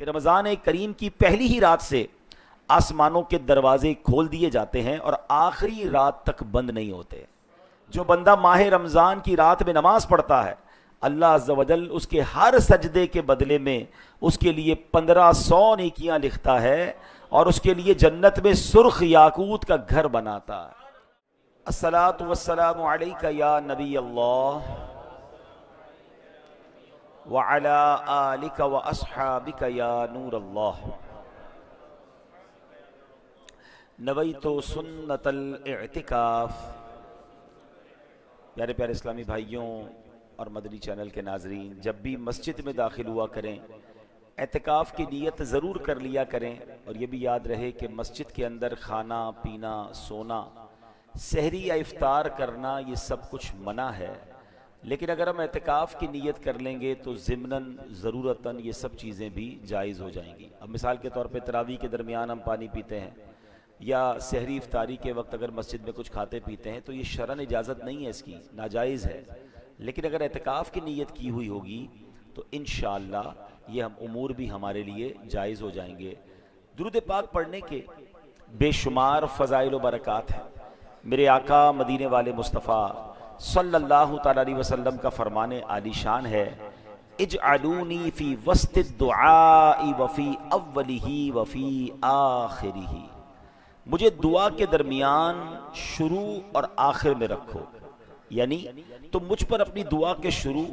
کہ رمضان کریم کی پہلی ہی رات سے آسمانوں کے دروازے کھول دیے جاتے ہیں اور آخری رات تک بند نہیں ہوتے۔ جو بندہ ماہ رمضان کی رات میں نماز پڑھتا ہے، اللہ عز و جل اس کے ہر سجدے کے بدلے میں اس کے لیے 1500 نیکیاں لکھتا ہے اور اس کے لیے جنت میں سرخ یاقوت کا گھر بناتا ہے۔ الصلاۃ والسلام علیک یا نبی اللہ وعلی آلک واصحابک یا نور اللہ۔ نویت سنت الاعتکاف۔ پیارے پیارے اسلامی بھائیوں اور مدنی چینل کے ناظرین، جب بھی مسجد میں داخل ہوا کریں اعتکاف کی نیت ضرور کر لیا کریں، اور یہ بھی یاد رہے کہ مسجد کے اندر کھانا پینا، سونا، سحری یا افطار کرنا یہ سب کچھ منع ہے، لیکن اگر ہم اعتکاف کی نیت کر لیں گے تو ضمناً ضرورتاً یہ سب چیزیں بھی جائز ہو جائیں گی۔ اب مثال کے طور پہ تراویح کے درمیان ہم پانی پیتے ہیں یا سحری افطاری کے وقت اگر مسجد میں کچھ کھاتے پیتے ہیں تو یہ شرعاً اجازت نہیں ہے، اس کی ناجائز ہے، لیکن اگر اعتکاف کی نیت کی ہوئی ہوگی تو انشاءاللہ یہ ہم امور بھی ہمارے لیے جائز ہو جائیں گے۔ درود پاک پڑھنے کے بے شمار فضائل و برکات ہیں۔ میرے آقا مدینے والے مصطفیٰ صلی اللہ تعالی علیہ وسلم کا فرمان عالی شان ہے، اجعلونی فی وسط الدعاء وفی اولہ وفی آخرہ، مجھے دعا کے درمیان، شروع اور آخر میں رکھو، یعنی تم مجھ پر اپنی دعا کے شروع،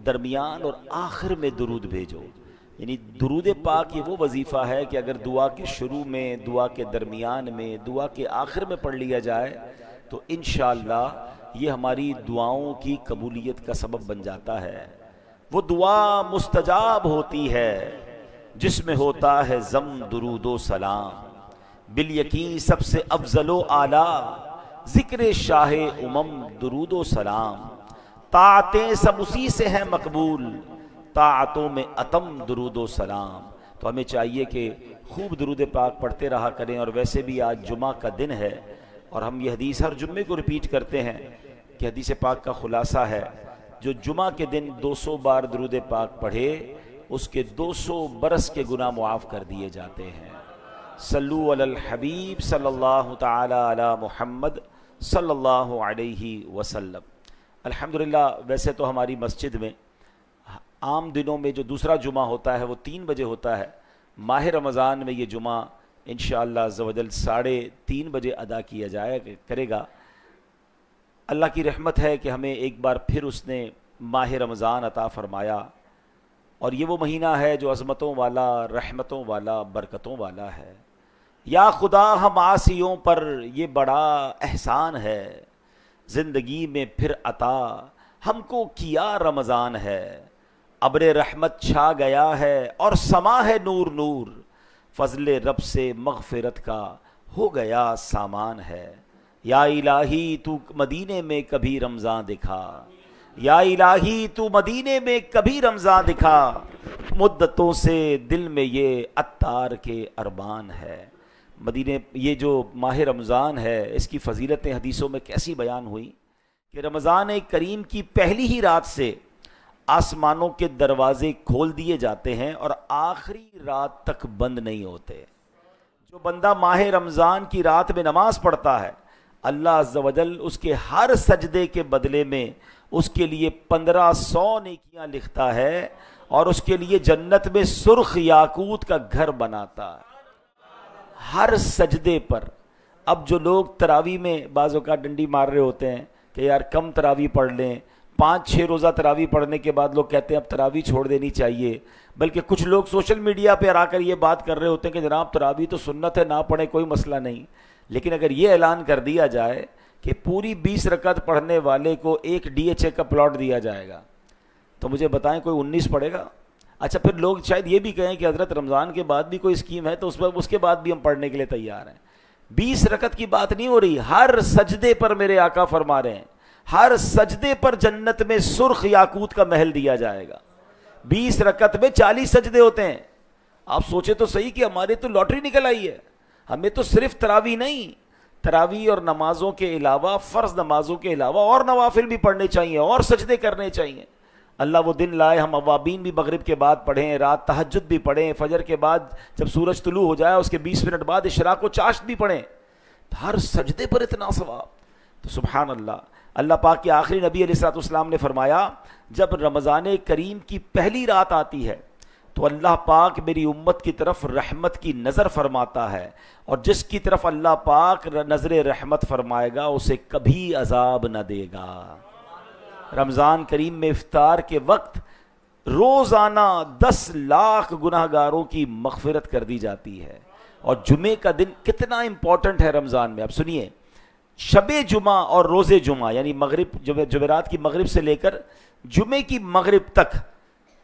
درمیان اور آخر میں درود بھیجو۔ یعنی درود پاک یہ وہ وظیفہ ہے کہ اگر دعا کے شروع میں، دعا کے درمیان میں، دعا کے آخر میں پڑھ لیا جائے تو انشاءاللہ یہ ہماری دعاؤں کی قبولیت کا سبب بن جاتا ہے۔ وہ دعا مستجاب ہوتی ہے جس میں ہوتا ہے ضم درود و سلام، بالیقین سب سے افضل و اعلیٰ ذکر شاہ درود و سلام، طاعتیں سب اسی سے ہیں مقبول، طاعتوں میں اتم درود و سلام۔ تو ہمیں چاہیے کہ خوب درود پاک پڑھتے رہا کریں، اور ویسے بھی آج جمعہ کا دن ہے اور ہم یہ حدیث ہر جمعے کو ریپیٹ کرتے ہیں کہ حدیث پاک کا خلاصہ ہے، جو جمعہ کے دن 200 بار درود پاک پڑھے اس کے 200 برس کے گناہ معاف کر دیے جاتے ہیں۔ صلو علی الحبیب صلی اللہ تعالی علی محمد صلی اللہ علیہ وسلم۔ الحمدللہ ویسے تو ہماری مسجد میں عام دنوں میں جو دوسرا جمعہ ہوتا ہے وہ 3 بجے ہوتا ہے، ماہ رمضان میں یہ جمعہ انشاءاللہ عز و جل 3:30 بجے ادا کیا جائے کرے گا۔ اللہ کی رحمت ہے کہ ہمیں ایک بار پھر اس نے ماہ رمضان عطا فرمایا، اور یہ وہ مہینہ ہے جو عظمتوں والا، رحمتوں والا، برکتوں والا ہے۔ یا خدا ہم عاصیوں پر یہ بڑا احسان ہے، زندگی میں پھر عطا ہم کو کیا رمضان ہے، ابر رحمت چھا گیا ہے اور سما ہے نور نور، فضل رب سے مغفرت کا ہو گیا سامان ہے۔ یا الہی تو مدینے میں کبھی رمضان دکھا، یا الہی تو مدینے میں کبھی رمضان دکھا، مدتوں سے دل میں یہ عطار کے ارمان ہے۔ مدینے یہ جو ماہ رمضان ہے اس کی فضیلتیں حدیثوں میں کیسی بیان ہوئی کہ رمضان کریم کی پہلی ہی رات سے آسمانوں کے دروازے کھول دیے جاتے ہیں اور آخری رات تک بند نہیں ہوتے۔ جو بندہ ماہ رمضان کی رات میں نماز پڑھتا ہے، اللہ عز و جل اس کے ہر سجدے کے بدلے میں اس کے لیے 1500 نیکیاں لکھتا ہے اور اس کے لیے جنت میں سرخ یاقوت کا گھر بناتا ہے ہر سجدے پر۔ اب جو لوگ تراویح میں بعض اوقات ڈنڈی مار رہے ہوتے ہیں کہ یار کم تراویح پڑھ لیں، 5-6 روزہ تراویح پڑھنے کے بعد لوگ کہتے ہیں اب تراویح چھوڑ دینی چاہیے، بلکہ کچھ لوگ سوشل میڈیا پہ آ کر یہ بات کر رہے ہوتے ہیں کہ جناب تراویح تو سنت ہے، نہ پڑھیں کوئی مسئلہ نہیں۔ لیکن اگر یہ اعلان کر دیا جائے کہ پوری 20 رکعت پڑھنے والے کو ایک DHA کا پلاٹ دیا جائے گا تو مجھے بتائیں کوئی 19 پڑھے گا؟ اچھا پھر لوگ شاید یہ بھی کہیں کہ حضرت رمضان کے بعد بھی کوئی اسکیم ہے تو اس کے بعد بھی ہم پڑھنے کے لیے تیار ہیں۔ 20 رکعت کی بات نہیں ہو رہی، ہر سجدے پر میرے آقا فرما رہے ہیں ہر سجدے پر جنت میں سرخ یاقوت کا محل دیا جائے گا۔ 20 رکعت میں 40 سجدے ہوتے ہیں۔ آپ سوچے تو صحیح کہ ہمارے تو لاٹری نکل آئی ہے، ہمیں تو صرف تراویح نہیں، تراویح اور نمازوں کے علاوہ، فرض نمازوں کے علاوہ اور نوافل بھی پڑھنے چاہیے اور سجدے کرنے چاہیے۔ اللہ وہ دن لائے ہم اوابین بھی مغرب کے بعد پڑھیں، رات تہجد بھی پڑھیں، فجر کے بعد جب سورج طلوع ہو جائے اس کے 20 منٹ بعد اشراق و چاشت بھی پڑھیں، ہر سجدے پر اتنا ثواب. تو سبحان اللہ. اللہ پاک کے آخری نبی علیہ الصلوۃ والسلام نے فرمایا جب رمضان کریم کی پہلی رات آتی ہے تو اللہ پاک میری امت کی طرف رحمت کی نظر فرماتا ہے، اور جس کی طرف اللہ پاک نظر رحمت فرمائے گا اسے کبھی عذاب نہ دے گا. رمضان کریم میں افطار کے وقت روزانہ 10 لاکھ گناہ گاروں کی مغفرت کر دی جاتی ہے. اور جمعے کا دن کتنا امپورٹنٹ ہے رمضان میں. اب سنیے، شب جمعہ اور روز جمعہ یعنی مغرب جمعرات کی مغرب سے لے کر جمعے کی مغرب تک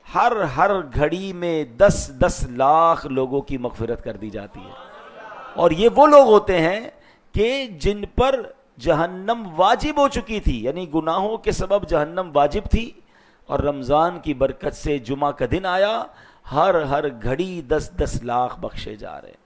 ہر گھڑی میں 10 لاکھ لوگوں کی مغفرت کر دی جاتی ہے. اور یہ وہ لوگ ہوتے ہیں کہ جن پر جہنم واجب ہو چکی تھی، یعنی گناہوں کے سبب جہنم واجب تھی، اور رمضان کی برکت سے جمعہ کا دن آیا، ہر گھڑی 10 لاکھ بخشے جا رہے.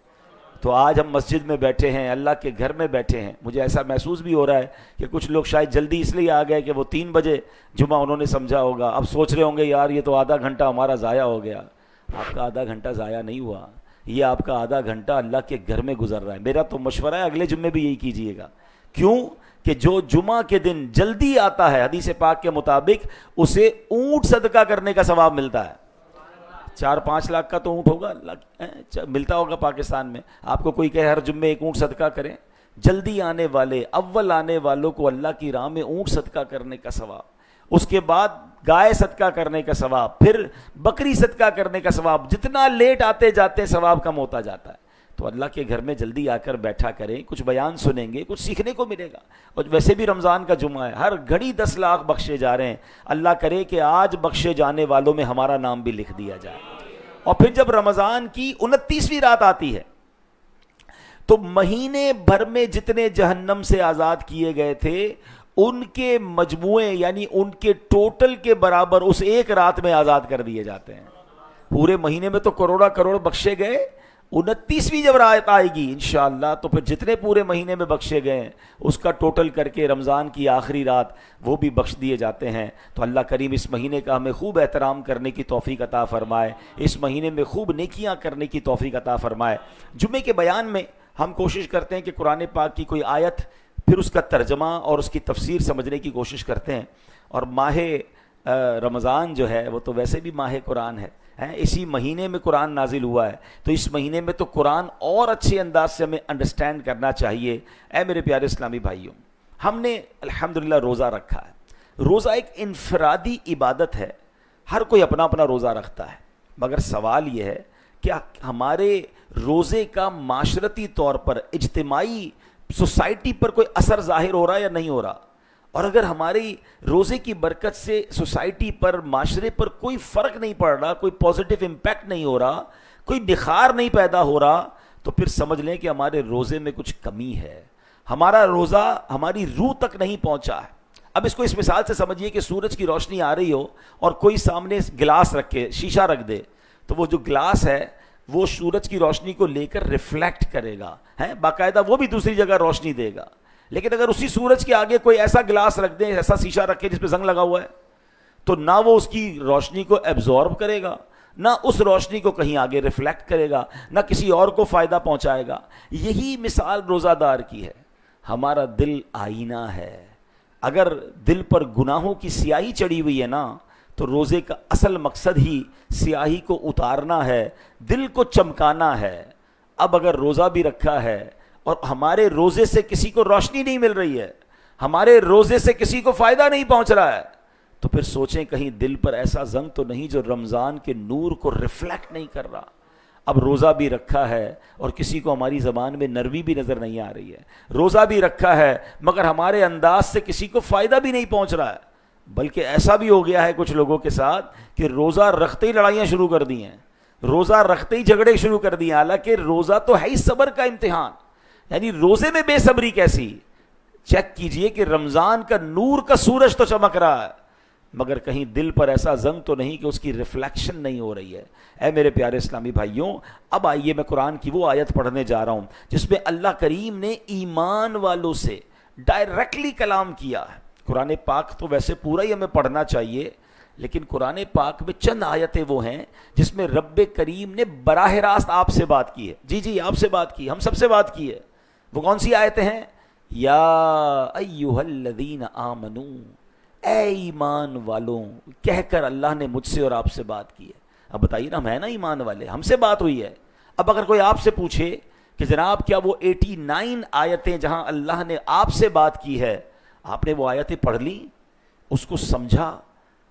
تو آج ہم مسجد میں بیٹھے ہیں، اللہ کے گھر میں بیٹھے ہیں. مجھے ایسا محسوس بھی ہو رہا ہے کہ کچھ لوگ شاید جلدی اس لیے آ گئے کہ وہ 3 بجے جمعہ انہوں نے سمجھا ہوگا، اب سوچ رہے ہوں گے یار یہ تو آدھا گھنٹہ ہمارا ضائع ہو گیا. آپ کا آدھا گھنٹہ ضائع نہیں ہوا، یہ آپ کا آدھا گھنٹہ اللہ کے گھر میں گزر رہا ہے. میرا تو مشورہ ہے اگلے جمعے بھی یہی کیجئے گا. کیوں کہ جو جمعہ کے دن جلدی آتا ہے حدیث پاک کے مطابق اسے اونٹ صدقہ کرنے کا ثواب ملتا ہے. 4-5 لاکھ کا تو اونٹ ہوگا ملتا ہوگا پاکستان میں. آپ کو کوئی کہے ہر جمعے ایک اونٹ صدقہ کریں، جلدی آنے والے اول آنے والوں کو اللہ کی راہ میں اونٹ صدقہ کرنے کا ثواب، اس کے بعد گائے صدقہ کرنے کا ثواب، پھر بکری صدقہ کرنے کا ثواب. جتنا لیٹ آتے جاتے ثواب کم ہوتا جاتا ہے. تو اللہ کے گھر میں جلدی آ کر بیٹھا کریں، کچھ بیان سنیں گے، کچھ سیکھنے کو ملے گا. اور ویسے بھی رمضان کا جمعہ ہے، ہر گھڑی 10 لاکھ بخشے جا رہے ہیں. اللہ کرے کہ آج بخشے جانے والوں میں ہمارا نام بھی لکھ دیا جائے. اور پھر جب رمضان کی 29ویں رات آتی ہے تو مہینے بھر میں جتنے جہنم سے آزاد کیے گئے تھے ان کے مجموعے یعنی ان کے ٹوٹل کے برابر اس ایک رات میں آزاد کر دیے جاتے ہیں. پورے مہینے میں تو کروڑ بخشے گئے، 29ویں جب رات آئے گی انشاءاللہ تو پھر جتنے پورے مہینے میں بخشے گئے ہیں اس کا ٹوٹل کر کے رمضان کی آخری رات وہ بھی بخش دیے جاتے ہیں. تو اللہ کریم اس مہینے کا ہمیں خوب احترام کرنے کی توفیق عطا فرمائے، اس مہینے میں خوب نیکیاں کرنے کی توفیق عطا فرمائے. جمعے کے بیان میں ہم کوشش کرتے ہیں کہ قرآن پاک کی کوئی آیت پھر اس کا ترجمہ اور اس کی تفسیر سمجھنے کی کوشش کرتے ہیں. اور ماہ رمضان جو ہے وہ تو ویسے بھی ماہ قرآن ہے، اسی مہینے میں قرآن نازل ہوا ہے، تو اس مہینے میں تو قرآن اور اچھے انداز سے ہمیں انڈرسٹینڈ کرنا چاہیے. اے میرے پیارے اسلامی بھائیوں، ہم نے الحمدللہ روزہ رکھا ہے. روزہ ایک انفرادی عبادت ہے، ہر کوئی اپنا اپنا روزہ رکھتا ہے. مگر سوال یہ ہے کہ ہمارے روزے کا معاشرتی طور پر، اجتماعی سوسائٹی پر کوئی اثر ظاہر ہو رہا ہے یا نہیں ہو رہا؟ اور اگر ہماری روزے کی برکت سے سوسائٹی پر، معاشرے پر کوئی فرق نہیں پڑ رہا، کوئی پازیٹیو امپیکٹ نہیں ہو رہا، کوئی نکھار نہیں پیدا ہو رہا، تو پھر سمجھ لیں کہ ہمارے روزے میں کچھ کمی ہے. ہمارا روزہ ہماری روح تک نہیں پہنچا ہے. اب اس کو اس مثال سے سمجھیے کہ سورج کی روشنی آ رہی ہو اور کوئی سامنے گلاس رکھے، شیشہ رکھ دے، تو وہ جو گلاس ہے وہ سورج کی روشنی کو لے کر ریفلیکٹ کرے گا، باقاعدہ وہ بھی دوسری جگہ روشنی دے گا. لیکن اگر اسی سورج کے آگے کوئی ایسا گلاس رکھ دیں، ایسا شیشہ رکھے جس پہ زنگ لگا ہوا ہے، تو نہ وہ اس کی روشنی کو ایبزارب کرے گا، نہ اس روشنی کو کہیں آگے ریفلیکٹ کرے گا، نہ کسی اور کو فائدہ پہنچائے گا. یہی مثال روزہ دار کی ہے. ہمارا دل آئینہ ہے. اگر دل پر گناہوں کی سیاہی چڑھی ہوئی ہے نا تو روزے کا اصل مقصد ہی سیاہی کو اتارنا ہے، دل کو چمکانا ہے. اب اگر روزہ بھی رکھا ہے اور ہمارے روزے سے کسی کو روشنی نہیں مل رہی ہے، ہمارے روزے سے کسی کو فائدہ نہیں پہنچ رہا ہے، تو پھر سوچیں کہیں دل پر ایسا زنگ تو نہیں جو رمضان کے نور کو ریفلیکٹ نہیں کر رہا. اب روزہ بھی رکھا ہے اور کسی کو ہماری زبان میں نرمی بھی نظر نہیں آ رہی ہے، روزہ بھی رکھا ہے مگر ہمارے انداز سے کسی کو فائدہ بھی نہیں پہنچ رہا ہے. بلکہ ایسا بھی ہو گیا ہے کچھ لوگوں کے ساتھ کہ روزہ رکھتے ہی لڑائیاں شروع کر دی ہیں، روزہ رکھتے ہی جھگڑے شروع کر دیے. حالانکہ روزہ تو ہے ہی صبر کا امتحان، یعنی روزے میں بے صبری کیسی؟ چیک کیجئے کہ رمضان کا نور کا سورج تو چمک رہا ہے مگر کہیں دل پر ایسا زنگ تو نہیں کہ اس کی ریفلیکشن نہیں ہو رہی ہے. اے میرے پیارے اسلامی بھائیوں، اب آئیے میں قرآن کی وہ آیت پڑھنے جا رہا ہوں جس میں اللہ کریم نے ایمان والوں سے ڈائریکٹلی کلام کیا ہے. قرآن پاک تو ویسے پورا ہی ہمیں پڑھنا چاہیے، لیکن قرآن پاک میں چند آیتیں وہ ہیں جس میں رب کریم نے براہ راست آپ سے بات کی ہے. جی آپ سے بات کی, ہم سب سے بات کی ہے. وہ کون سی آیتیں ہیں؟ یا ایھا الذین آمنو, اے ایمان والوں, کہہ کر اللہ نے مجھ سے اور آپ سے بات کی ہے. اب بتائیے نا, ہم ہیں نا ایمان والے, ہم سے بات ہوئی ہے. اب اگر کوئی آپ سے پوچھے کہ جناب کیا وہ 89 آیتیں جہاں اللہ نے آپ سے بات کی ہے, آپ نے وہ آیتیں پڑھ لی, اس کو سمجھا,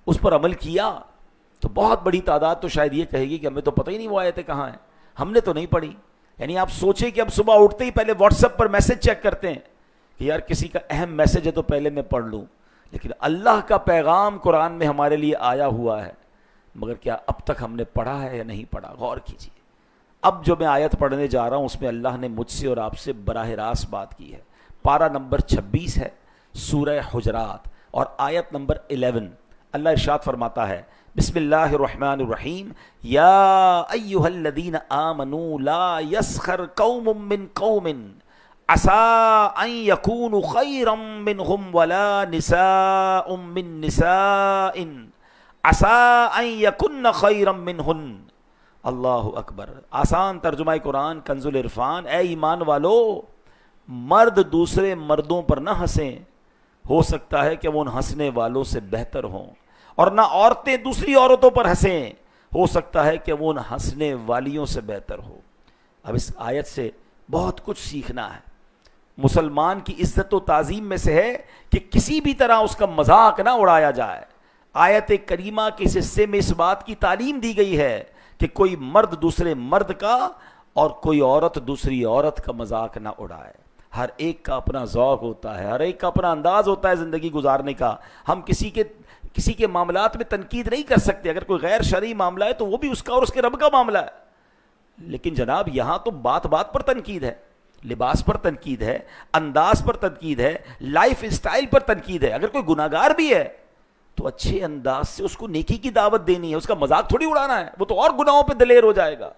اس پر عمل کیا, تو بہت بڑی تعداد تو شاید یہ کہے گی کہ ہمیں تو پتہ ہی نہیں وہ آیتیں کہاں ہیں, ہم نے تو نہیں پڑھی. یعنی آپ سوچیں کہ اب صبح اٹھتے ہی پہلے واٹس ایپ پر میسج چیک کرتے ہیں کہ یار کسی کا اہم میسج ہے تو پہلے میں پڑھ لوں. لیکن اللہ کا پیغام قرآن میں ہمارے لیے آیا ہوا ہے, مگر کیا اب تک ہم نے پڑھا ہے یا نہیں پڑھا؟ غور کیجیے. اب جو میں آیت پڑھنے جا رہا ہوں اس میں اللہ نے مجھ سے اور آپ سے براہ راست بات کی ہے. پارہ نمبر 26 ہے سورہ حجرات اور آیت نمبر 11. اللہ ارشاد فرماتا ہے, بسم اللہ الرحمن الرحیم, یا ایھا الذین آمنوا لا یسخر قوم من قوم عسى ان يكونوا خيرا منهم ولا نساء من نساء عسى ان يكن خيرا منهن. اللہ اکبر. آسان ترجمہ قرآن کنز العرفان. اے ایمان والو, مرد دوسرے مردوں پر نہ ہنسیں, ہو سکتا ہے کہ وہ ان ہنسنے والوں سے بہتر ہوں, اور نہ عورتیں دوسری عورتوں پر ہنسیں, ہو سکتا ہے کہ وہ ان ہنسنے والیوں سے بہتر ہو. اب اس آیت سے بہت کچھ سیکھنا ہے. مسلمان کی عزت و تعظیم میں سے ہے کہ کسی بھی طرح اس کا مذاق نہ اڑایا جائے. آیت کریمہ کے اس حصے میں اس بات کی تعلیم دی گئی ہے کہ کوئی مرد دوسرے مرد کا اور کوئی عورت دوسری عورت کا مذاق نہ اڑائے. ہر ایک کا اپنا ذوق ہوتا ہے, ہر ایک کا اپنا انداز ہوتا ہے زندگی گزارنے کا. ہم کسی کے معاملات میں تنقید نہیں کر سکتے. اگر کوئی غیر شرعی معاملہ ہے تو وہ بھی اس کا اور اس کے رب کا معاملہ ہے. لیکن جناب یہاں تو بات بات پر تنقید ہے, لباس پر تنقید ہے, انداز پر تنقید ہے, لائف اسٹائل پر تنقید ہے. اگر کوئی گناہگار بھی ہے تو اچھے انداز سے اس کو نیکی کی دعوت دینی ہے, اس کا مذاق تھوڑی اڑانا ہے, وہ تو اور گناہوں پہ دلیر ہو جائے گا.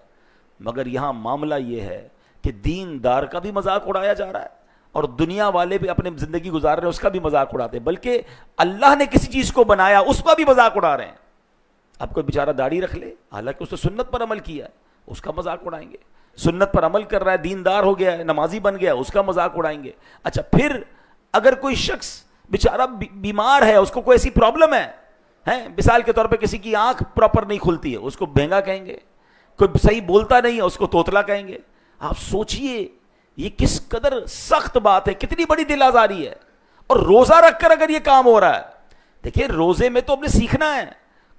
مگر یہاں معاملہ یہ ہے کہ دیندار کا بھی مذاق اڑایا جا رہا ہے اور دنیا والے بھی اپنے زندگی گزار رہے ہیں اس کا بھی مذاق اڑاتے ہیں, بلکہ اللہ نے کسی چیز کو بنایا اس کا بھی مذاق اڑا رہے ہیں. اب کوئی بیچارہ داڑھی رکھ لے, حالانکہ اس نے سنت پر عمل کیا ہے, اس کا مذاق اڑائیں گے. سنت پر عمل کر رہا ہے, دیندار ہو گیا ہے, نمازی بن گیا, اس کا مذاق اڑائیں گے. اچھا پھر اگر کوئی شخص بیچارہ بیمار ہے, اس کو کوئی ایسی پرابلم ہے, مثال کے طور پہ کسی کی آنکھ پراپر نہیں کھلتی ہے, اس کو بھینگا کہیں گے. کوئی صحیح بولتا نہیں ہے, اس کو توتلا کہیں گے. آپ سوچئے یہ کس قدر سخت بات ہے, کتنی بڑی دل آزاری ہے. اور روزہ رکھ کر اگر یہ کام ہو رہا ہے, دیکھیں روزے میں تو ہم نے سیکھنا ہے.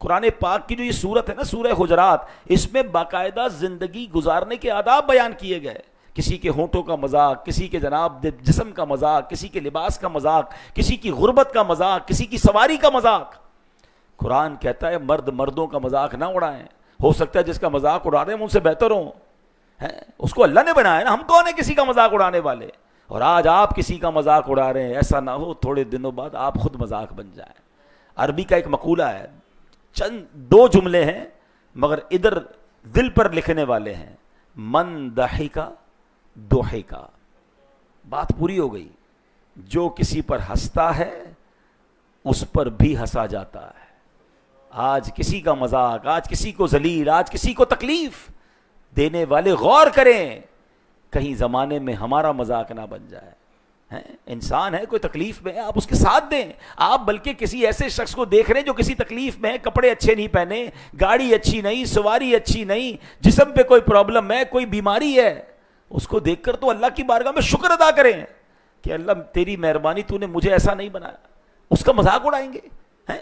قرآن پاک کی جو یہ سورت ہے نا سورہ حجرات, اس میں باقاعدہ زندگی گزارنے کے آداب بیان کیے گئے. کسی کے ہونٹوں کا مذاق, کسی کے جناب جسم کا مذاق, کسی کے لباس کا مذاق, کسی کی غربت کا مذاق, کسی کی سواری کا مذاق. قرآن کہتا ہے مرد مردوں کا مذاق نہ اڑائیں. ہو سکتا ہے جس کا مذاق اڑا رہے ہیں ان سے بہتر ہوں, اس کو اللہ نے بنایا نا, ہم کون ہیں کسی کا مذاق اڑانے والے. اور آج آپ کسی کا مذاق اڑا رہے ہیں, ایسا نہ ہو تھوڑے دنوں بعد آپ خود مذاق بن جائیں. عربی کا ایک مقولہ ہے, چند 2 جملے ہیں مگر ادھر دل پر لکھنے والے ہیں. من ضحکا ضحکا, بات پوری ہو گئی. جو کسی پر ہنستا ہے اس پر بھی ہنسا جاتا ہے. آج کسی کا مذاق, آج کسی کو ذلیل, آج کسی کو تکلیف دینے والے غور کریں کہیں زمانے میں ہمارا مذاق نہ بن جائے. انسان ہے, کوئی تکلیف میں ہے, آپ اس کے ساتھ دیں. آپ بلکہ کسی ایسے شخص کو دیکھ رہے ہیں جو کسی تکلیف میں ہے, کپڑے اچھے نہیں پہنے, گاڑی اچھی نہیں, سواری اچھی نہیں, جسم پہ کوئی پرابلم ہے, کوئی بیماری ہے, اس کو دیکھ کر تو اللہ کی بارگاہ میں شکر ادا کریں کہ اللہ تیری مہربانی, تو نے مجھے ایسا نہیں بنایا. اس کا مذاق اڑائیں گے.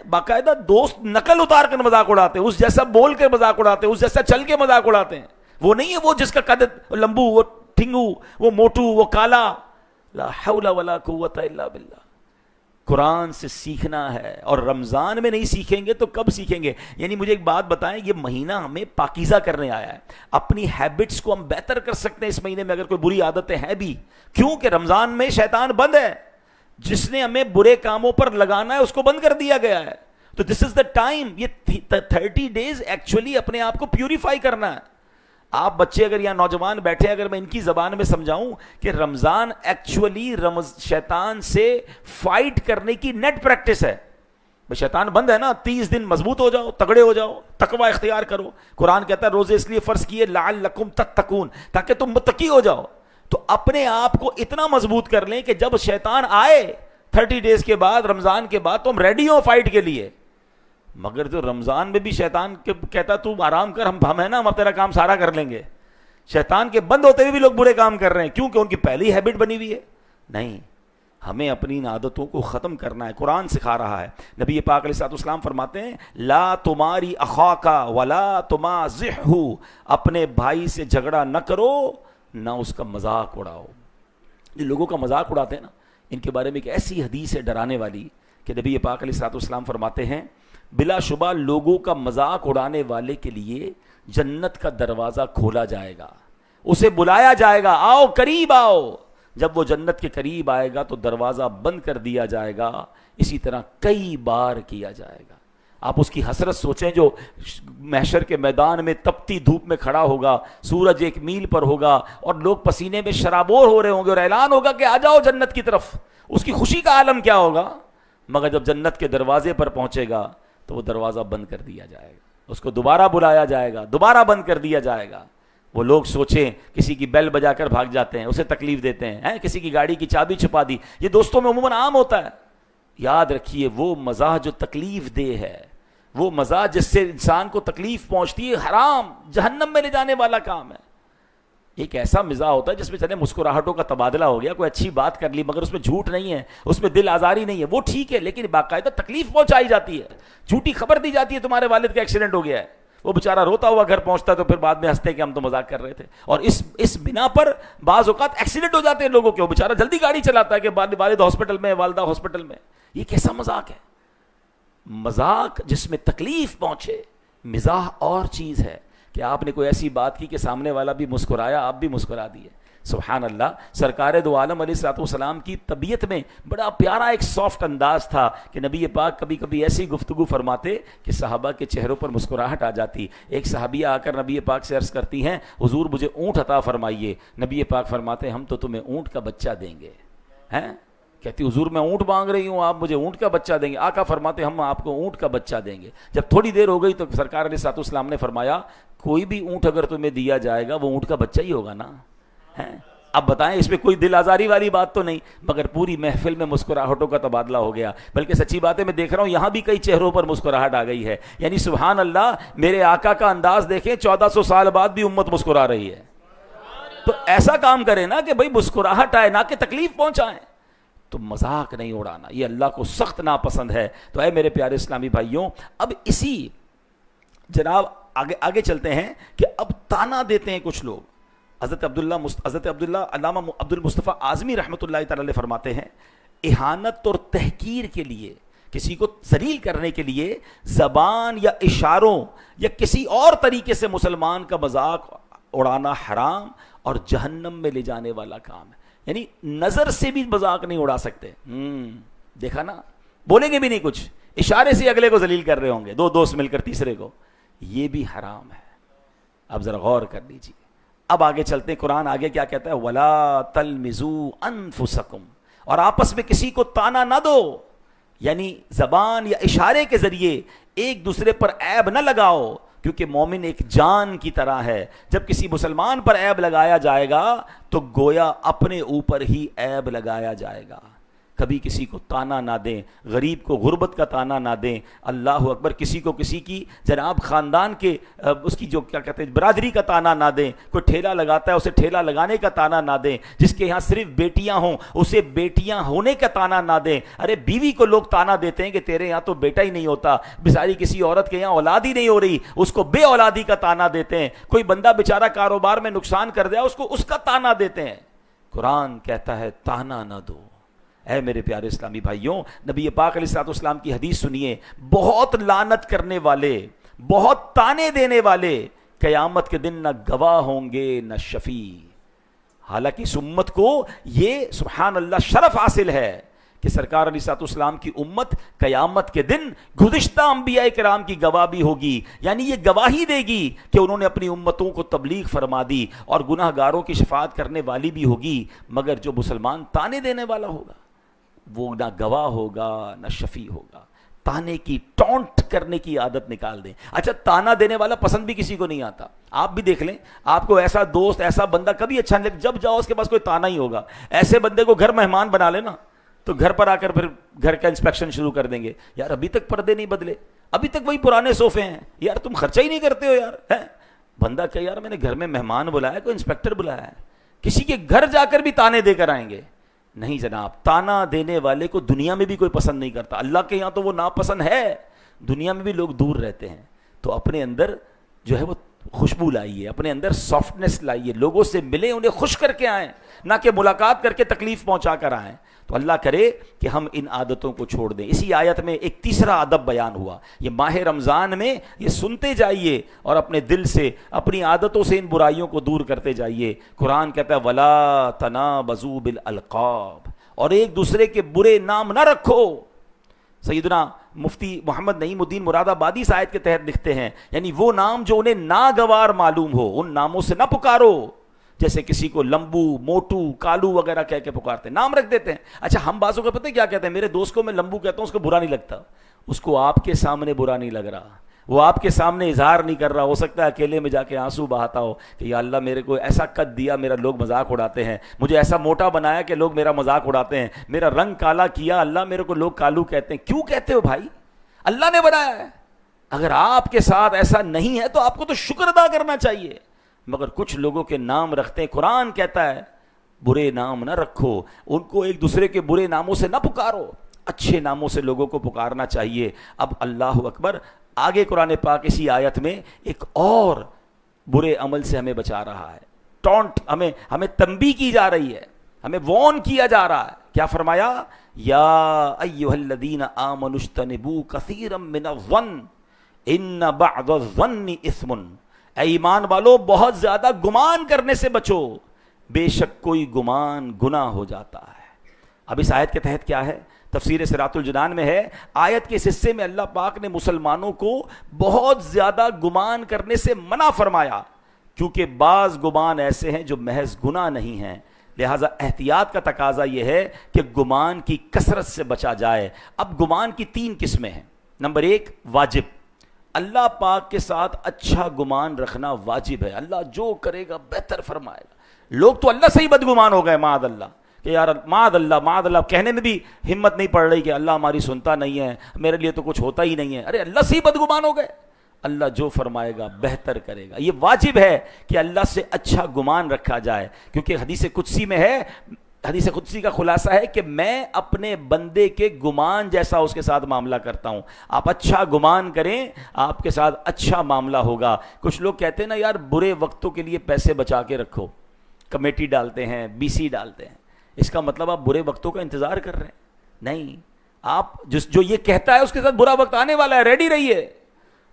باقاعدہ دوست نقل اتار کر مذاق اڑاتے ہیں, اس جیسا بول کے مذاق اڑاتے ہیں, اس جیسا چل کے مذاق اڑاتے ہیں. وہ نہیں ہے وہ جس کا قد لمبو, وہ ٹھنگو, وہ موٹو, وہ کالا. لا حول ولا قوت الا باللہ. قرآن سے سیکھنا ہے, اور رمضان میں نہیں سیکھیں گے تو کب سیکھیں گے؟ یعنی مجھے ایک بات بتائیں, یہ مہینہ ہمیں پاکیزہ کرنے آیا ہے. اپنی ہیبٹس کو ہم بہتر کر سکتے ہیں اس مہینے میں اگر کوئی بری عادتیں ہیں بھی, کیونکہ رمضان میں شیطان بند ہے. جس نے ہمیں برے کاموں پر لگانا ہے اس کو بند کر دیا گیا ہے. تو دس از دا ٹائم, یہ 30 days ایکچولی اپنے آپ کو پیوریفائی کرنا ہے. آپ بچے اگر یہاں نوجوان بیٹھے, اگر میں ان کی زبان میں سمجھاؤں کہ رمضان ایکچولی شیطان سے فائٹ کرنے کی نیٹ پریکٹس ہے. شیطان بند ہے نا، 30 دن مضبوط ہو جاؤ، تگڑے ہو جاؤ، تقوی اختیار کرو. قرآن کہتا ہے روزے اس لیے فرض کیے لعلکم تتقون، تاکہ تم متقی ہو جاؤ. تو اپنے آپ کو اتنا مضبوط کر لیں کہ جب شیطان آئے 30 ڈیز کے بعد، رمضان کے بعد، تو ہم ریڈی ہوں فائٹ کے لیے. مگر جو رمضان میں بھی شیطان کہتا تو آرام کر، ہم ہیں نا، ہم تیرا کام سارا کر لیں گے. شیطان کے بند ہوتے ہوئے بھی لوگ برے کام کر رہے ہیں، کیونکہ ان کی پہلی ہیبٹ بنی ہوئی ہے. نہیں، ہمیں اپنی ان عادتوں کو ختم کرنا ہے. قرآن سکھا رہا ہے. نبی پاک علیہ الصلوۃ والسلام فرماتے ہیں لا تماری اخاکا ولا تمازحہ، اپنے بھائی سے جھگڑا نہ کرو، نہ اس کا مذاق اڑاؤ. جو لوگوں کا مذاق اڑاتے ہیں نا، ان کے بارے میں ایک ایسی حدیث ہے ڈرانے والی کہ نبی پاک علیہ الصلوۃ والسلام فرماتے ہیں بلا شبہ لوگوں کا مذاق اڑانے والے کے لیے جنت کا دروازہ کھولا جائے گا، اسے بلایا جائے گا آؤ قریب آؤ. جب وہ جنت کے قریب آئے گا تو دروازہ بند کر دیا جائے گا. اسی طرح کئی بار کیا جائے گا. آپ اس کی حسرت سوچیں جو محشر کے میدان میں تپتی دھوپ میں کھڑا ہوگا، سورج 1 میل پر ہوگا اور لوگ پسینے میں شرابور ہو رہے ہوں گے، اور اعلان ہوگا کہ آ جاؤ جنت کی طرف. اس کی خوشی کا عالم کیا ہوگا. مگر جب جنت کے دروازے پر پہنچے گا تو وہ دروازہ بند کر دیا جائے گا، اس کو دوبارہ بلایا جائے گا، دوبارہ بند کر دیا جائے گا. وہ لوگ سوچیں کسی کی بیل بجا کر بھاگ جاتے ہیں، اسے تکلیف دیتے ہیں، کسی کی گاڑی کی چابی چھپا دی. یہ دوستوں میں عموماً عام ہوتا ہے. یاد رکھیے وہ مزاح جو تکلیف دہ ہے، وہ مزاح جس سے انسان کو تکلیف پہنچتی ہے، حرام، جہنم میں لے جانے والا کام ہے. ایک ایسا مزاح ہوتا ہے جس میں چلے مسکراہٹوں کا تبادلہ ہو گیا، کوئی اچھی بات کر لی، مگر اس میں جھوٹ نہیں ہے، اس میں دل آزاری نہیں ہے، وہ ٹھیک ہے. لیکن باقاعدہ تکلیف پہنچائی جاتی ہے، جھوٹی خبر دی جاتی ہے تمہارے والد کا ایکسیڈنٹ ہو گیا ہے، وہ بیچارہ روتا ہوا گھر پہنچتا ہے تو پھر بعد میں ہنستے کہ ہم تو مذاق کر رہے تھے. اور اس بنا پر بعض اوقات ایکسیڈنٹ ہو جاتے ہیں لوگوں کے، وہ بیچارہ جلدی گاڑی چلاتا ہے کہ والد ہاسپٹل میں، والدہ ہاسپٹل میں. یہ کیسا مذاق ہے؟ مذاق جس میں تکلیف پہنچے. مزاح اور چیز ہے کہ آپ نے کوئی ایسی بات کی کہ سامنے والا بھی مسکرایا، آپ بھی مسکرا دیے. سبحان اللہ. سرکار دو عالم علیہ الصلوۃ والسلام کی طبیعت میں بڑا پیارا ایک سافٹ انداز تھا کہ نبی پاک کبھی کبھی ایسی گفتگو فرماتے کہ صحابہ کے چہروں پر مسکراہٹ آ جاتی. ایک صحابیہ آ کر نبی پاک سے عرض کرتی ہیں حضور مجھے اونٹ عطا فرمائیے. نبی پاک فرماتے ہیں ہم تو تمہیں اونٹ کا بچہ دیں گے. ہیں؟ کہتی حضور میں اونٹ مانگ رہی ہوں، آپ مجھے اونٹ کا بچہ دیں گے. آقا فرماتے ہم آپ کو اونٹ کا بچہ دیں گے. جب تھوڑی دیر ہو گئی تو سرکار علیہ الصلوۃ والسلام نے فرمایا کوئی بھی اونٹ اگر تمہیں دیا جائے گا وہ اونٹ کا بچہ ہی ہوگا نا. ہیں؟ اب بتائیں اس میں کوئی دل آزاری والی بات تو نہیں. مگر پوری محفل میں مسکراہٹوں کا تبادلہ ہو گیا. بلکہ سچی بات ہے میں دیکھ رہا ہوں یہاں بھی کئی چہروں پر مسکراہٹ آ گئی ہے. یعنی سبحان اللہ، میرے آقا کا انداز دیکھیں، 1400 سال بعد بھی امت مسکرا رہی ہے. تو ایسا کام کریں نا کہ بھئی مسکراہٹ آئے، نہ کہ تکلیف پہنچائیں. تو مذاق نہیں اڑانا، یہ اللہ کو سخت ناپسند ہے. تو اے میرے پیارے اسلامی بھائیوں، اب اسی جناب آگے چلتے ہیں کہ اب تانا دیتے ہیں کچھ لوگ. حضرت عبداللہ علامہ عبد المصطفیٰ اعظمی رحمۃ اللہ تعالی علیہ فرماتے ہیں اہانت اور تحقیر کے لیے، کسی کو ذلیل کرنے کے لیے زبان یا اشاروں یا کسی اور طریقے سے مسلمان کا مذاق اڑانا حرام اور جہنم میں لے جانے والا کام ہے. یعنی نظر سے بھی مذاق نہیں اڑا سکتے. دیکھا نا، بولیں گے بھی نہیں کچھ، اشارے سے اگلے کو ذلیل کر رہے ہوں گے، دو دوست مل کر تیسرے کو. یہ بھی حرام ہے. اب ذرا غور کر لیجیے. اب آگے چلتے ہیں. قرآن آگے کیا کہتا ہے؟ وَلَا تَلْمِزُوا أَنفُسَكُمْ، اور آپس میں کسی کو تانا نہ دو. یعنی زبان یا اشارے کے ذریعے ایک دوسرے پر عیب نہ لگاؤ، کیونکہ مومن ایک جان کی طرح ہے. جب کسی مسلمان پر عیب لگایا جائے گا تو گویا اپنے اوپر ہی عیب لگایا جائے گا. کبھی کسی کو تانا نہ دیں، غریب کو غربت کا تانا نہ دیں. اللہ اکبر. کسی کو کسی کی جناب خاندان کے اس کی جو کیا کہتے ہیں برادری کا تانا نہ دیں. کوئی ٹھیلا لگاتا ہے اسے ٹھیلا لگانے کا تانا نہ دیں. جس کے یہاں صرف بیٹیاں ہوں اسے بیٹیاں ہونے کا تانا نہ دیں. ارے بیوی کو لوگ تانا دیتے ہیں کہ تیرے یہاں تو بیٹا ہی نہیں ہوتا، بیچاری کسی عورت کے یہاں اولاد ہی نہیں ہو رہی، اس کو بے اولادی کا تانا دیتے ہیں. کوئی بندہ بیچارہ کاروبار میں نقصان کر دیا، اس کو اس کا تانا دیتے ہیں. قرآن کہتا ہے تانا نہ دو. اے میرے پیارے اسلامی بھائیوں، نبی پاک علیہ الصلوۃ والسلام کی حدیث سنیے. بہت لعنت کرنے والے، بہت تانے دینے والے قیامت کے دن نہ گواہ ہوں گے نہ شفیع. حالانکہ اس امت کو یہ سبحان اللہ شرف حاصل ہے کہ سرکار علیہ الصلوۃ والسلام کی امت قیامت کے دن گزشتہ انبیاء کرام کی گواہ بھی ہوگی. یعنی یہ گواہی دے گی کہ انہوں نے اپنی امتوں کو تبلیغ فرما دی اور گناہ گاروں کی شفاعت کرنے والی بھی ہوگی. مگر جو مسلمان تانے دینے والا ہوگا وہ نہ گواہ ہوگا نہ شفیع ہوگا. تانے کی ٹونٹ کرنے کی عادت نکال دیں. اچھا تانا دینے والا پسند بھی کسی کو نہیں آتا. آپ بھی دیکھ لیں, آپ کو ایسا دوست ایسا بندہ کبھی اچھا نہیں لگتا, جب جاؤ اس کے پاس کوئی تانا ہی ہوگا. ایسے بندے کو گھر مہمان بنا لینا تو گھر پر آ کر پھر گھر کا انسپیکشن شروع کر دیں گے. یار ابھی تک پردے نہیں بدلے, ابھی تک وہی پرانے صوفے ہیں, یار تم خرچہ ہی نہیں کرتے ہو یار. ہے بندہ کہ یار میں نے گھر میں مہمان بلایا, کوئی انسپیکٹر بلایا ہے, کسی کے گھر جا کر بھی تانے دے کر آئیں گے؟ نہیں جناب, تانا دینے والے کو دنیا میں بھی کوئی پسند نہیں کرتا. اللہ کے یہاں تو وہ ناپسند ہے, دنیا میں بھی لوگ دور رہتے ہیں. تو اپنے اندر جو ہے وہ خوشبو لائیے, اپنے اندر سافٹنس لائیے, لوگوں سے ملیں, انہیں خوش کر کے آئیں, نہ کہ ملاقات کر کے تکلیف پہنچا کر آئیں. تو اللہ کرے کہ ہم ان عادتوں کو چھوڑ دیں. اسی آیت میں ایک تیسرا ادب بیان ہوا. یہ ماہ رمضان میں یہ سنتے جائیے اور اپنے دل سے اپنی عادتوں سے ان برائیوں کو دور کرتے جائیے. قرآن کہتا ہے وَلَا تَنَابَزُوا بِالْأَلْقَابِ, اور ایک دوسرے کے برے نام نہ رکھو. سیدنا مفتی محمد نعیم الدین مراد آبادی اس آیت کے تحت لکھتے ہیں, یعنی وہ نام جو انہیں ناگوار معلوم ہو ان ناموں سے نہ پکارو. جیسے کسی کو لمبو, موٹو, کالو وغیرہ کہہ کے پکارتے ہیں, نام رکھ دیتے ہیں. اچھا ہم بازوں کو پتہ کیا کہتے ہیں, میرے دوست کو میں لمبو کہتا ہوں, اس کو برا نہیں لگتا. اس کو آپ کے سامنے برا نہیں لگ رہا, وہ آپ کے سامنے اظہار نہیں کر رہا. ہو سکتا ہے اکیلے میں جا کے آنسو بہاتا ہو کہ یا اللہ میرے کو ایسا قد دیا, میرا لوگ مذاق اڑاتے ہیں, مجھے ایسا موٹا بنایا کہ لوگ میرا مذاق اڑاتے ہیں, میرا رنگ کالا کیا, اللہ میرے کو لوگ کالو کہتے ہیں. کیوں کہتے ہو بھائی, اللہ نے بنایا ہے. اگر آپ کے ساتھ ایسا نہیں ہے تو آپ کو تو شکر ادا کرنا چاہیے. مگر کچھ لوگوں کے نام رکھتے ہیں. قرآن کہتا ہے برے نام نہ رکھو, ان کو ایک دوسرے کے برے ناموں سے نہ پکارو, اچھے ناموں سے لوگوں کو پکارنا چاہیے. اب اللہ اکبر, آگے قرآن پاک اسی آیت میں ایک اور برے عمل سے ہمیں بچا رہا ہے. ٹونٹ, ہمیں تنبیہ کی جا رہی ہے, ہمیں وارن کیا جا رہا ہے. کیا فرمایا, یا ایھا الذین آمنوا اجتنبوا کثیرا من الظن ان بعض الظن اثم. اے ایمان والو بہت زیادہ گمان کرنے سے بچو, بے شک کوئی گمان گناہ ہو جاتا ہے. اب اس آیت کے تحت کیا ہے, تفسیر صراط الجنان میں ہے, آیت کے اس حصے میں اللہ پاک نے مسلمانوں کو بہت زیادہ گمان کرنے سے منع فرمایا, کیونکہ بعض گمان ایسے ہیں جو محض گناہ نہیں ہیں. لہٰذا احتیاط کا تقاضا یہ ہے کہ گمان کی کثرت سے بچا جائے. اب گمان کی 3 قسمیں ہیں. نمبر 1 واجب, اللہ پاک کے ساتھ اچھا گمان رکھنا واجب ہے. اللہ جو کرے گا بہتر فرمائے گا. لوگ تو اللہ سے ہی بدگمان ہو گئے معاذ اللہ, کہ یار معاذ اللہ کہنے میں بھی ہمت نہیں پڑ رہی کہ اللہ ہماری سنتا نہیں ہے, میرے لیے تو کچھ ہوتا ہی نہیں ہے. ارے اللہ سے ہی بدگمان ہو گئے. اللہ جو فرمائے گا بہتر کرے گا. یہ واجب ہے کہ اللہ سے اچھا گمان رکھا جائے, کیونکہ حدیث قدسی میں ہے, حدیث قدسی کا خلاصہ ہے کہ میں اپنے بندے کے گمان جیسا اس کے ساتھ معاملہ کرتا ہوں. آپ اچھا گمان کریں, آپ کے ساتھ اچھا معاملہ ہوگا. کچھ لوگ کہتے ہیں نا یار برے وقتوں کے لیے پیسے بچا کے رکھو, کمیٹی ڈالتے ہیں, BC ڈالتے ہیں. اس کا مطلب آپ برے وقتوں کا انتظار کر رہے ہیں؟ نہیں, آپ جو یہ کہتا ہے اس کے ساتھ برا وقت آنے والا ہے, ریڈی رہیے.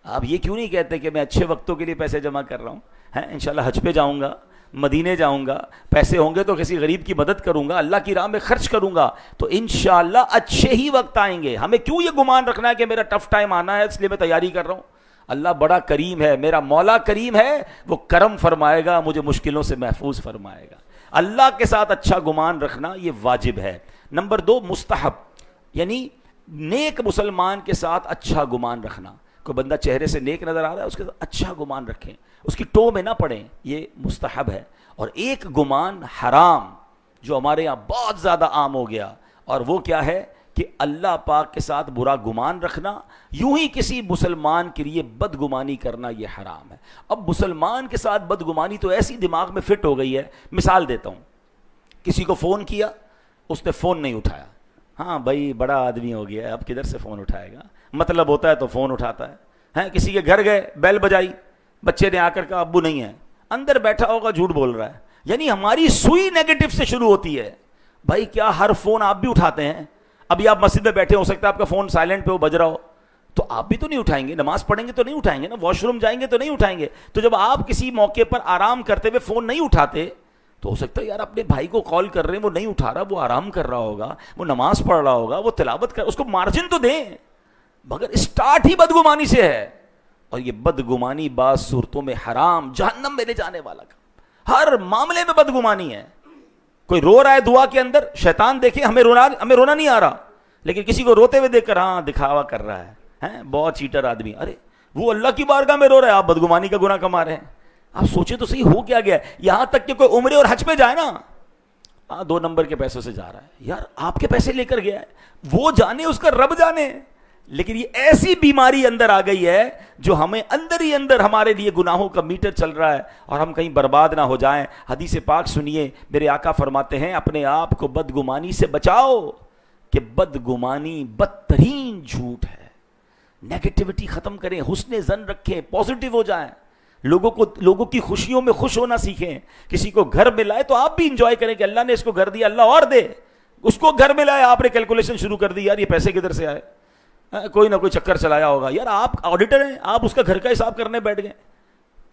آپ یہ کیوں نہیں کہتے کہ میں اچھے وقتوں کے لیے پیسے جمع کر رہا ہوں, انشاءاللہ حج پہ جاؤں گا, مدینے جاؤں گا, پیسے ہوں گے تو کسی غریب کی مدد کروں گا, اللہ کی راہ میں خرچ کروں گا, تو انشاءاللہ اچھے ہی وقت آئیں گے. ہمیں کیوں یہ گمان رکھنا ہے کہ میرا ٹف ٹائم آنا ہے اس لیے میں تیاری کر رہا ہوں؟ اللہ بڑا کریم ہے, میرا مولا کریم ہے, وہ کرم فرمائے گا, مجھے مشکلوں سے محفوظ فرمائے گا. اللہ کے ساتھ اچھا گمان رکھنا یہ واجب ہے. نمبر 2 مستحب, یعنی نیک مسلمان کے ساتھ اچھا گمان رکھنا. کوئی بندہ چہرے سے نیک نظر آ رہا ہے, اس کے ساتھ اچھا گمان رکھیں, اس کی ٹو میں نہ پڑیں, یہ مستحب ہے. اور ایک گمان حرام جو ہمارے یہاں بہت زیادہ عام ہو گیا, اور وہ کیا ہے کہ اللہ پاک کے ساتھ برا گمان رکھنا, یوں ہی کسی مسلمان کے لیے بدگمانی کرنا, یہ حرام ہے. اب مسلمان کے ساتھ بدگمانی تو ایسی دماغ میں فٹ ہو گئی ہے. مثال دیتا ہوں, کسی کو فون کیا, اس نے فون نہیں اٹھایا, ہاں بھائی بڑا آدمی ہو گیا ہے, اب کدھر سے فون اٹھائے گا, مطلب ہوتا ہے تو فون اٹھاتا ہے. کسی کے گھر گئے, بیل بجائی, بچے نے آ کر کہا ابو نہیں ہے, اندر بیٹھا ہوگا جھوٹ بول رہا ہے. یعنی ہماری سوئی نیگیٹو سے شروع ہوتی ہے. بھائی کیا ہر فون آپ بھی اٹھاتے ہیں؟ ابھی آپ مسجد میں بیٹھے, ہو سکتا ہے آپ کا فون سائلنٹ پہ ہو, بج رہا ہو, تو آپ بھی تو نہیں اٹھائیں گے. نماز پڑھیں گے تو نہیں اٹھائیں گے نا, واش روم جائیں گے تو نہیں اٹھائیں گے. تو جب آپ کسی موقع پر آرام کرتے ہوئے فون نہیں اٹھاتے, تو ہو سکتا ہے یار اپنے بھائی کو کال کر رہے ہیں, وہ نہیں اٹھا رہا, وہ آرام کر رہا ہوگا, وہ نماز پڑھ رہا ہوگا, وہ تلاوت کر, اس کو مارجن تو دیں. مگر اسٹارٹ ہی بدگمانی سے ہے, اور یہ بدگمانی بعض صورتوں میں حرام, جہنم میں لے جانے والا کا. ہر معاملے میں بدگمانی ہے. کوئی رو رہا ہے دعا کے اندر, شیطان دیکھے ہمیں رونا نہیں آ رہا, لیکن کسی کو روتے ہوئے دیکھ کر ہاں دکھاوا کر رہا ہے بہت چیٹر آدمی. ارے وہ اللہ کی بارگاہ میں رو رہا ہے, آپ بدگمانی کا گناہ کما رہے ہیں. آپ سوچیں تو صحیح ہو کیا گیا ہے. یہاں تک کہ کوئی عمرے اور حج پہ جائے نا, 2 نمبر کے پیسوں سے جا رہا ہے. یار آپ کے پیسے لے کر گیا ہے, وہ جانے, اس کا رب جانے. لیکن یہ ایسی بیماری اندر آ گئی ہے جو ہمیں اندر ہی اندر ہمارے لیے گناہوں کا میٹر چل رہا ہے, اور ہم کہیں برباد نہ ہو جائیں. حدیث پاک سنیے, میرے آقا فرماتے ہیں اپنے آپ کو بدگمانی سے بچاؤ, کہ بدگمانی بدترین جھوٹ ہے. نیگیٹیوٹی ختم کریں, حسن ظن رکھیں, پازیٹیو ہو جائیں, لوگوں کی خوشیوں میں خوش ہونا سیکھیں. کسی کو گھر ملا ہے تو آپ بھی انجوائے کریں کہ اللہ نے اس کو گھر دیا, اللہ اور دے. اس کو گھر ملا ہے, آپ نے کیلکولیشن شروع کر دی, یار یہ پیسے کدھر سے آئے, کوئی نہ کوئی چکر چلایا ہوگا. یار آپ آڈیٹر ہیں, آپ اس کا گھر کا حساب کرنے بیٹھ گئے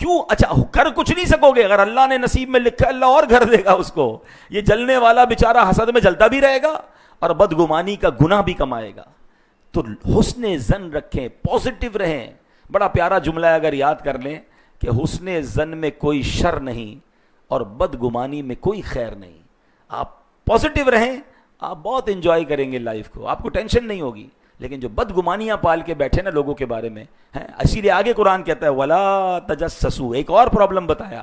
کیوں؟ اچھا کر کچھ نہیں سکو گے, اگر اللہ نے نصیب میں لکھا اللہ اور گھر دے گا اس کو. یہ جلنے والا بیچارہ حسد میں جلتا بھی رہے گا اور بدگمانی کا گناہ بھی کمائے گا. تو حسن ظن رکھیں, پازیٹیو رہیں. بڑا پیارا جملہ ہے, اگر یاد کر لیں کہ حسن ظن میں کوئی شر نہیں اور بدگمانی میں کوئی خیر نہیں. آپ پازیٹیو رہیں, آپ بہت انجوائے کریں گے لائف کو, آپ کو ٹینشن نہیں ہوگی. لیکن جو بدگمانیاں پال کے بیٹھے نا لوگوں کے بارے میں ہیں, اسی لیے آگے قرآن کہتا ہے ولا تجسسوا. ایک اور پرابلم بتایا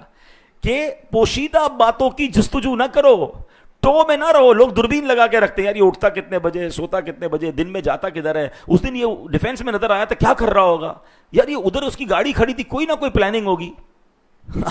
کہ پوشیدہ باتوں کی جستجو نہ کرو, ٹو میں نہ رہو. لوگ دوربین لگا کے رکھتے ہیں, یار یہ اٹھتا کتنے بجے, سوتا کتنے بجے, دن میں جاتا کدھر ہے, اس دن یہ ڈیفینس میں نظر آیا تھا کیا کر رہا ہوگا, یار یہ ادھر اس کی گاڑی کھڑی تھی, کوئی نہ کوئی پلاننگ ہوگی.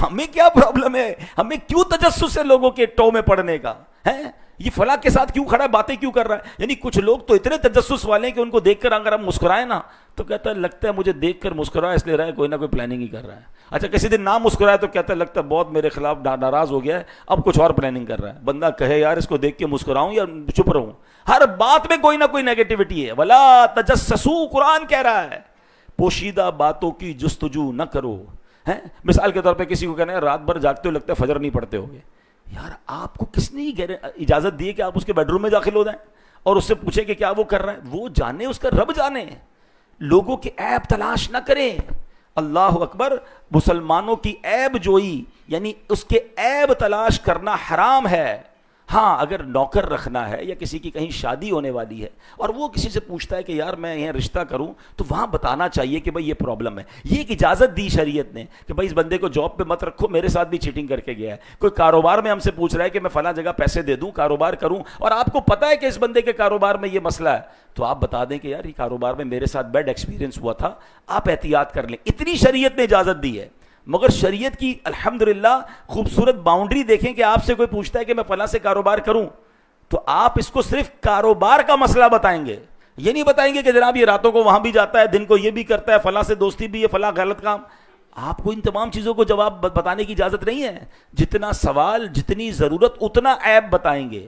ہمیں کیا پرابلم ہے, ہمیں کیوں تجسس ہے لوگوں کے ٹو میں پڑنے کا ہے, یہ فلاں کے ساتھ کیوں کھڑا ہے, باتیں کیوں کر رہا ہے. یعنی کچھ لوگ تو اتنے تجسس والے ہیں کہ ان کو دیکھ کر اگر ہم مسکرائیں نا تو کہتا ہے لگتا ہے مجھے دیکھ کر مسکرا اس لیے رہا ہے, کوئی نہ کوئی پلاننگ ہی کر رہا ہے. اچھا کسی دن نہ مسکرائے تو کہتا ہے لگتا ہے بہت میرے خلاف ناراض ہو گیا ہے, اب کچھ اور پلاننگ کر رہا ہے. بندہ کہے یار اس کو دیکھ کے مسکراؤں یا چپ رہوں, ہر بات میں کوئی نہ کوئی نیگیٹیوٹی ہے. ولا تجسسوا, قرآن کہہ رہا ہے پوشیدہ باتوں کی جستجو نہ کرو. مثال کے طور پہ کسی کو کہنا ہے رات بھر جاگتے ہو, لگتا ہے فجر نہیں پڑھتے ہوگے. یار آپ کو کس نے اجازت دی کہ آپ اس کے بیڈ روم میں داخل ہو جائیں اور اس سے پوچھیں کہ کیا وہ کر رہا ہے؟ وہ جانے, اس کا رب جانے. لوگوں کے عیب تلاش نہ کریں. اللہ اکبر. مسلمانوں کی عیب جوئی یعنی اس کے عیب تلاش کرنا حرام ہے. ہاں اگر نوکر رکھنا ہے یا کسی کی کہیں شادی ہونے والی ہے اور وہ کسی سے پوچھتا ہے کہ یار میں یہاں رشتہ کروں, تو وہاں بتانا چاہیے کہ بھائی یہ پرابلم ہے. یہ ایک اجازت دی شریعت نے کہ بھائی اس بندے کو جاب پہ مت رکھو, میرے ساتھ بھی چیٹنگ کر کے گیا ہے. کوئی کاروبار میں ہم سے پوچھ رہا ہے کہ میں فلاں جگہ پیسے دے دوں, کاروبار کروں, اور آپ کو پتا ہے کہ اس بندے کے کاروبار میں یہ مسئلہ ہے, تو آپ بتا دیں کہ یار یہ کاروبار میں میرے ساتھ بیڈ ایکسپیرینس ہوا تھا, آپ احتیاط کر لیں. اتنی شریعت نے اجازت دی ہے. مگر شریعت کی الحمدللہ خوبصورت باؤنڈری دیکھیں کہ آپ سے کوئی پوچھتا ہے کہ میں فلاں سے کاروبار کروں, تو آپ اس کو صرف کاروبار کا مسئلہ بتائیں گے. یہ نہیں بتائیں گے کہ جناب یہ راتوں کو وہاں بھی جاتا ہے, دن کو یہ بھی کرتا ہے, فلاں سے دوستی بھی ہے, فلاں غلط کام. آپ کو ان تمام چیزوں کو جواب بتانے کی اجازت نہیں ہے. جتنا سوال, جتنی ضرورت, اتنا عیب بتائیں گے.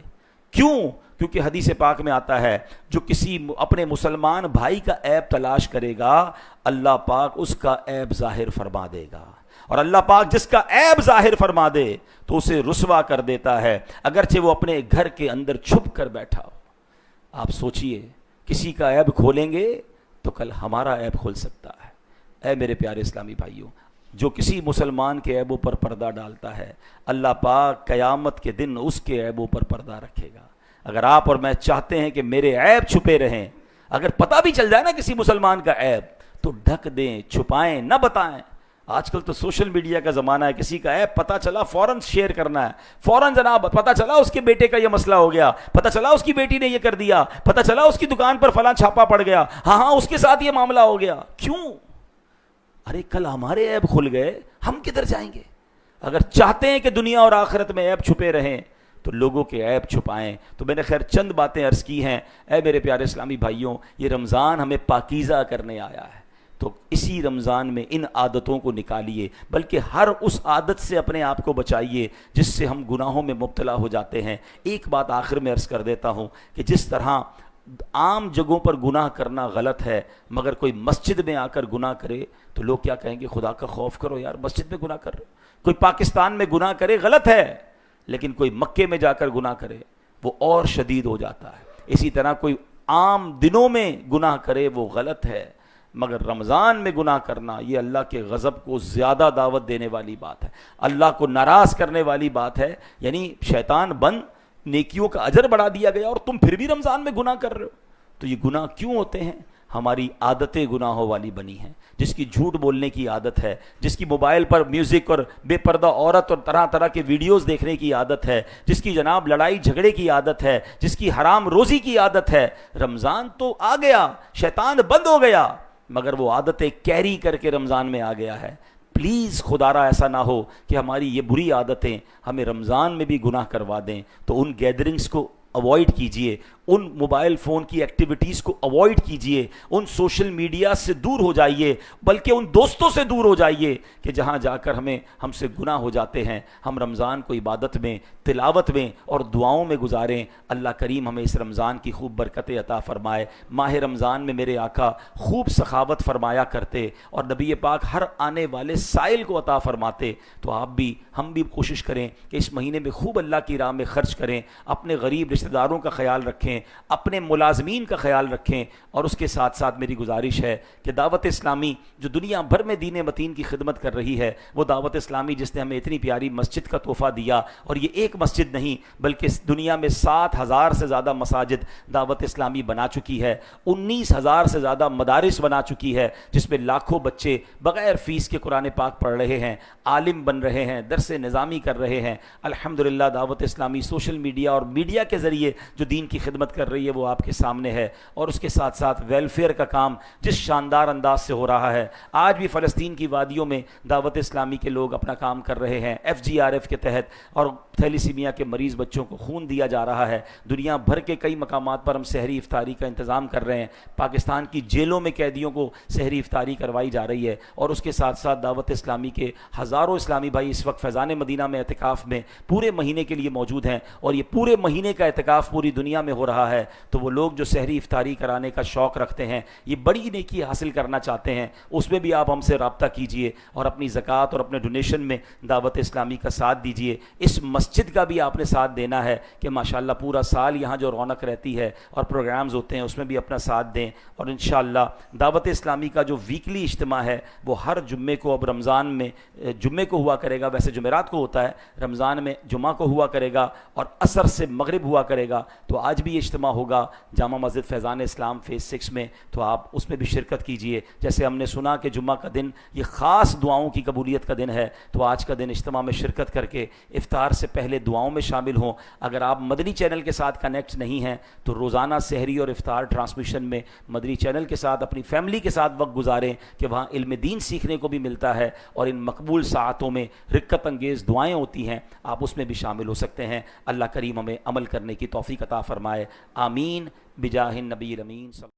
کیوں؟ کیونکہ حدیث پاک میں آتا ہے جو کسی اپنے مسلمان بھائی کا عیب تلاش کرے گا, اللہ پاک اس کا عیب ظاہر فرما دے گا. اور اللہ پاک جس کا عیب ظاہر فرما دے تو اسے رسوا کر دیتا ہے, اگرچہ وہ اپنے گھر کے اندر چھپ کر بیٹھا ہو. آپ سوچئے کسی کا عیب کھولیں گے تو کل ہمارا عیب کھل سکتا ہے. اے میرے پیارے اسلامی بھائیوں, جو کسی مسلمان کے عیبوں پر پردہ ڈالتا ہے, اللہ پاک قیامت کے دن اس کے عیبوں پر پردہ رکھے گا. اگر آپ اور میں چاہتے ہیں کہ میرے عیب چھپے رہیں, اگر پتہ بھی چل جائے نا کسی مسلمان کا عیب, تو ڈھک دیں, چھپائیں, نہ بتائیں. آج کل تو سوشل میڈیا کا زمانہ ہے, کسی کا عیب پتہ چلا فوراً شیئر کرنا ہے. فوراً جناب پتہ چلا اس کے بیٹے کا یہ مسئلہ ہو گیا, پتہ چلا اس کی بیٹی نے یہ کر دیا, پتہ چلا اس کی دکان پر فلاں چھاپا پڑ گیا, ہاں اس کے ساتھ یہ معاملہ ہو گیا. کیوں؟ ارے کل ہمارے عیب کھل گئے, ہم کدھر جائیں گے؟ اگر چاہتے ہیں کہ دنیا اور آخرت میں عیب چھپے رہیں تو لوگوں کے عیب چھپائیں. تو میں نے خیر چند باتیں عرض کی ہیں. اے میرے پیارے اسلامی بھائیوں, یہ رمضان ہمیں پاکیزہ کرنے آیا ہے, تو اسی رمضان میں ان عادتوں کو نکالیے, بلکہ ہر اس عادت سے اپنے آپ کو بچائیے جس سے ہم گناہوں میں مبتلا ہو جاتے ہیں. ایک بات آخر میں عرض کر دیتا ہوں کہ جس طرح عام جگہوں پر گناہ کرنا غلط ہے, مگر کوئی مسجد میں آ کر گناہ کرے تو لوگ کیا کہیں گے, خدا کا خوف کرو یار, مسجد میں گناہ کر رہے. کوئی پاکستان میں گناہ کرے غلط ہے, لیکن کوئی مکے میں جا کر گناہ کرے وہ اور شدید ہو جاتا ہے. اسی طرح کوئی عام دنوں میں گناہ کرے وہ غلط ہے, مگر رمضان میں گناہ کرنا یہ اللہ کے غضب کو زیادہ دعوت دینے والی بات ہے, اللہ کو ناراض کرنے والی بات ہے. یعنی شیطان بند, نیکیوں کا اجر بڑھا دیا گیا اور تم پھر بھی رمضان میں گناہ کر رہے ہو. تو یہ گناہ کیوں ہوتے ہیں؟ ہماری عادتیں گناہوں والی بنی ہیں. جس کی جھوٹ بولنے کی عادت ہے، جس کی موبائل پر میوزک اور بے پردہ عورت اور طرح طرح کے ویڈیوز دیکھنے کی عادت ہے، جس کی جناب لڑائی جھگڑے کی عادت ہے، جس کی حرام روزی کی عادت ہے. رمضان تو آ گیا، شیطان بند ہو گیا، مگر وہ عادتیں کیری کر کے رمضان میں آ گیا ہے. پلیز خدارا ایسا نہ ہو کہ ہماری یہ بری عادتیں ہمیں رمضان میں بھی گناہ کروا دیں. تو ان گیدرنگز کو اوائڈ کیجئے، ان موبائل فون کی ایکٹیویٹیز کو اوائڈ کیجئے، ان سوشل میڈیا سے دور ہو جائیے، بلکہ ان دوستوں سے دور ہو جائیے کہ جہاں جا کر ہم سے گناہ ہو جاتے ہیں. ہم رمضان کو عبادت میں، تلاوت میں اور دعاؤں میں گزاریں. اللہ کریم ہمیں اس رمضان کی خوب برکتیں عطا فرمائے. ماہ رمضان میں میرے آقا خوب سخاوت فرمایا کرتے اور نبی پاک ہر آنے والے سائل کو عطا فرماتے. تو آپ بھی، ہم بھی کوشش کریں کہ اس مہینے میں خوب اللہ کی راہ میں خرچ کریں، اپنے غریب رشتہ داروں کا خیال رکھیں، اپنے ملازمین کا خیال رکھیں. اور اس کے ساتھ ساتھ میری گزارش ہے کہ دعوت اسلامی جو دنیا بھر میں دین متین کی خدمت کر رہی ہے، وہ دعوت اسلامی جس نے ہمیں اتنی پیاری مسجد کا تحفہ دیا، اور یہ ایک مسجد نہیں بلکہ اس دنیا میں 7,000 سے زیادہ مساجد دعوت اسلامی بنا چکی ہے، 19,000 سے زیادہ مدارس بنا چکی ہے، جس میں لاکھوں بچے بغیر فیس کے قرآن پاک پڑھ رہے ہیں، عالم بن رہے ہیں، درس نظامی کر رہے ہیں. الحمدللہ دعوت اسلامی سوشل میڈیا اور میڈیا کے ذریعے جو دین کی خدمت کر رہی ہے وہ آپ کے سامنے ہے. اور اس کے ساتھ ساتھ ویلفیئر کا کام جس شاندار انداز سے ہو رہا ہے، آج بھی فلسطین کی وادیوں میں دعوت اسلامی کے لوگ اپنا کام کر رہے ہیں. FGRF کے تحت اور تھیلیسیمیا کے مریض بچوں کو خون دیا جا رہا ہے. دنیا بھر کے کئی مقامات پر ہم سحری افطاری کا انتظام کر رہے ہیں. پاکستان کی جیلوں میں قیدیوں کو سحری افطاری کروائی جا رہی ہے. اور اس کے ساتھ ساتھ دعوت اسلامی کے ہزاروں اسلامی بھائی اس وقت فیضان مدینہ میں اعتکاف میں پورے مہینے کے لیے موجود ہیں، اور یہ پورے مہینے کا اعتکاف پوری دنیا میں ہو رہا ہے. تو وہ لوگ جو سحری افطاری کرانے کا شوق رکھتے ہیں، یہ بڑی نیکی حاصل کرنا چاہتے ہیں، اس میں بھی آپ ہم سے رابطہ کیجئے اور اپنی زکوٰۃ اور اپنے ڈونیشن میں دعوت اسلامی کا ساتھ دیجئے. اس مسجد کا بھی آپ نے ساتھ دینا ہے کہ ماشاءاللہ پورا سال یہاں جو رونق رہتی ہے اور پروگرامز ہوتے ہیں اس میں بھی اپنا ساتھ دیں. اور انشاءاللہ دعوت اسلامی کا جو ویکلی اجتماع ہے وہ ہر جمعے کو اب رمضان میں جمعے کو ہوا کرے گا، ویسے جمعرات کو ہوتا ہے، رمضان میں جمعہ کو ہوا کرے گا اور عصر سے مغرب ہوا کرے گا. تو آج بھی اجتماع ہوگا جامع مسجد فیضان اسلام فیز 6 میں، تو آپ اس میں بھی شرکت کیجئے. جیسے ہم نے سنا کہ جمعہ کا دن یہ خاص دعاؤں کی قبولیت کا دن ہے، تو آج کا دن اجتماع میں شرکت کر کے افطار سے پہلے دعاؤں میں شامل ہوں. اگر آپ مدنی چینل کے ساتھ کنیکٹ نہیں ہیں تو روزانہ سحری اور افطار ٹرانسمیشن میں مدنی چینل کے ساتھ اپنی فیملی کے ساتھ وقت گزاریں کہ وہاں علم دین سیکھنے کو بھی ملتا ہے، اور ان مقبول ساعتوں میں رکت انگیز دعائیں ہوتی ہیں، آپ اس میں بھی شامل ہو سکتے ہیں. اللہ کریم ہمیں عمل کرنے کی توفیق عطا فرمائے. آمین بجاہ النبی الامین.